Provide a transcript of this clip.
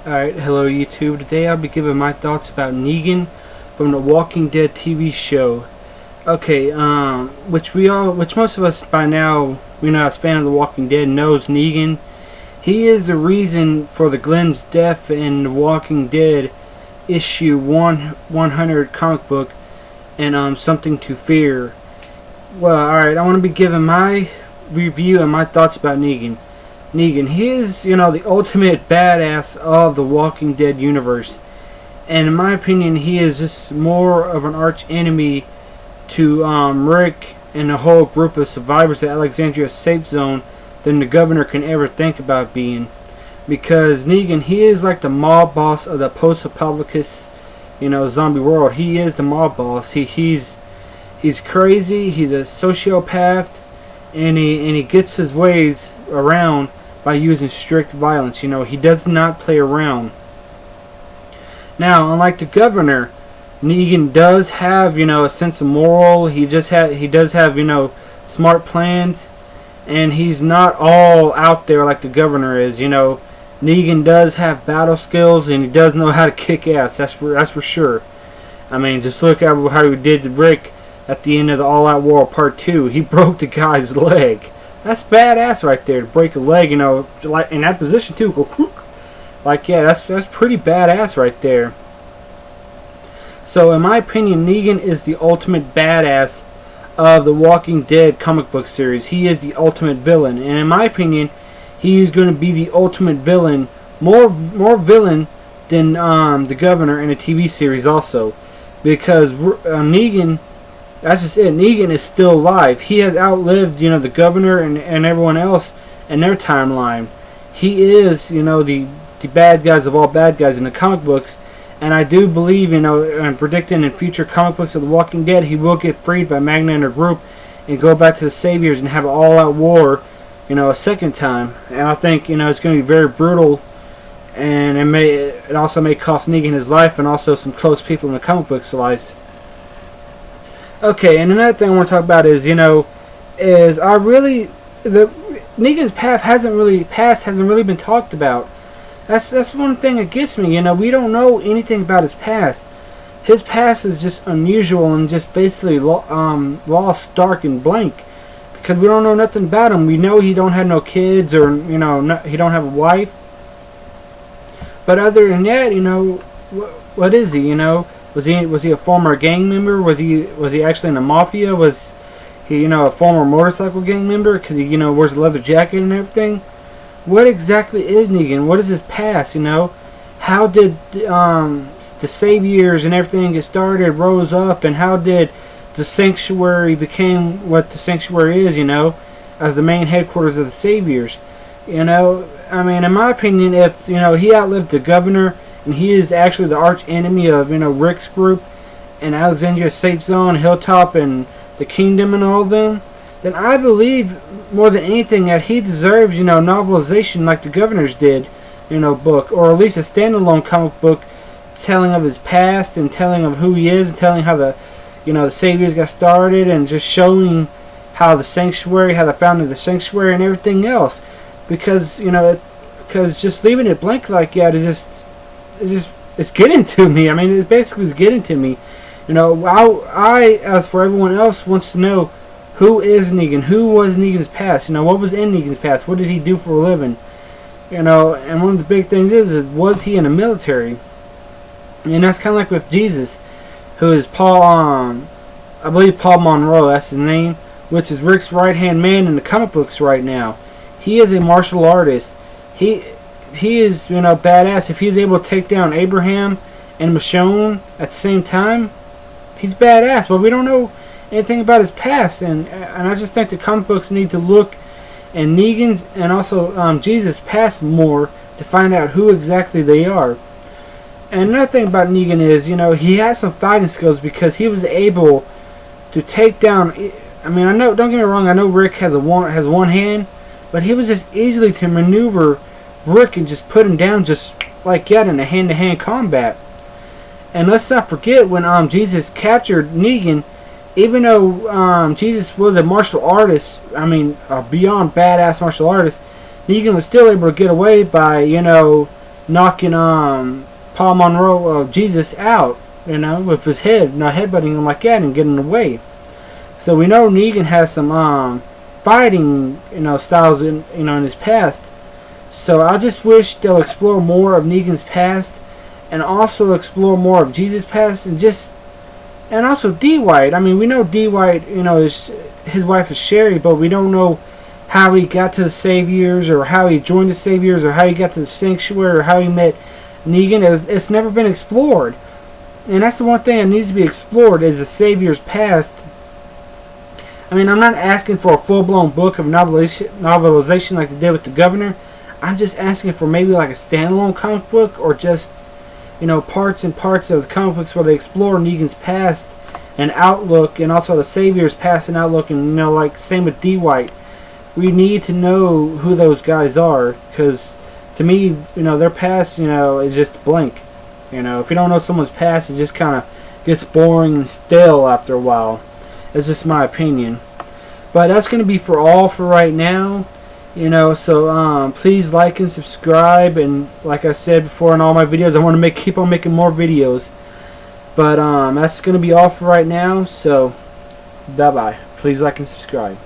Alright, hello YouTube. Today I'll be giving my thoughts about Negan from the Walking Dead TV show. Okay, which most of us by now, as fans of the Walking Dead, knows Negan. He is the reason for the Glenn's death in the Walking Dead issue 100 comic book and Something to Fear. Well, alright, I want to be giving my review and my thoughts about Negan. He is, the ultimate badass of the Walking Dead universe. And in my opinion, he is just more of an arch enemy to Rick and the whole group of survivors at Alexandria Safe Zone than the governor can ever think about being. Because Negan, he is like the mob boss of the post-apocalyptic, zombie world. He is the mob boss. He's crazy. He's a sociopath, and he gets his ways around by using strict violence. He does not play around. Now, unlike the governor, Negan does have, a sense of moral. He does have, smart plans, and he's not all out there like the governor is. Negan does have battle skills, and he does know how to kick ass. That's for sure. I mean, just look at how he did to Rick at the end of the All Out War Part 2. He broke the guy's leg. That's badass right there, to break a leg, like in that position too. Go whoop. Like, yeah, that's pretty badass right there. So in my opinion, Negan is the ultimate badass of the Walking Dead comic book series. He is the ultimate villain, and in my opinion, he is going to be the ultimate villain, more villain than the governor in the TV series also, because Negan. That's just it. Negan is still alive. He has outlived, the governor and everyone else in their timeline. He is, the bad guys of all bad guys in the comic books. And I do believe, and predicting in future comic books of The Walking Dead, he will get freed by Magna and her group and go back to the Saviors and have an all-out war, a second time. And I think, it's going to be very brutal. And it also may cost Negan his life and also some close people in the comic books' lives. Okay, and another thing I want to talk about is, Negan's past hasn't really been talked about. That's one thing that gets me. We don't know anything about his past. His past is just unusual and just basically lost, dark, and blank, because we don't know nothing about him. We know he don't have no kids, or he don't have a wife. But other than that, what is he? Was he a former gang member? Was he actually in the mafia? Was he a former motorcycle gang member? Because he wears a leather jacket and everything. What exactly is Negan? What is his past? How did the Saviors and everything get started, rose up, and how did the Sanctuary became what the Sanctuary is? As the main headquarters of the Saviors. I mean, in my opinion, if he outlived the governor, and he is actually the arch enemy of Rick's group and Alexandria Safe Zone, Hilltop, and the Kingdom, and all of them, then I believe more than anything that he deserves novelization like the Governor's did, book, or at least a standalone comic book telling of his past and telling of who he is and telling how the Saviors got started and just showing how the Sanctuary, how the founding of the Sanctuary and everything else, because just leaving it blank like that is it's getting to me. I mean, it basically is getting to me. I, as for everyone else, wants to know, who is Negan? Who was Negan's past? What was in Negan's past? What did he do for a living? And one of the big things is was he in the military? And that's kind of like with Jesus, who is I believe Paul Monroe, that's his name, which is Rick's right-hand man in the comic books right now. He is a martial artist. He is, badass. If he's able to take down Abraham and Michonne at the same time, he's badass. But we don't know anything about his past, and I just think the comic books need to look at Negan's and also Jesus' past more to find out who exactly they are. And another thing about Negan is, he has some fighting skills, because he was able to take down. I mean, don't get me wrong. I know Rick has one hand, but he was just easily to maneuver Rick and just put him down just like that in a hand-to-hand combat. And let's not forget when Jesus captured Negan, even though Jesus was a martial artist, I mean, a beyond badass martial artist, Negan was still able to get away by, knocking Paul Monroe, Jesus, out, you know, with his head, headbutting him like that and getting away. So we know Negan has some fighting, styles in in his past. So I just wish they'll explore more of Negan's past, and also explore more of Jesus' past, and also D. White. I mean, we know D. White, his wife is Sherry, but we don't know how he got to the Saviors, or how he joined the Saviors, or how he got to the Sanctuary, or how he met Negan. It's never been explored, and that's the one thing that needs to be explored, is the Savior's past. I mean, I'm not asking for a full-blown book of novelization like they did with the Governor. I'm just asking for maybe like a standalone comic book, or just, parts and parts of the comic books where they explore Negan's past and outlook, and also the Savior's past and outlook, and, like, same with D. White. We need to know who those guys are, because to me, their past, is just blank. If you don't know someone's past, it just kind of gets boring and stale after a while. That's just my opinion. But that's going to be all for right now. So please like and subscribe, and like I said before in all my videos, I want to keep on making more videos. But that's going to be all for right now. So bye bye. Please like and subscribe.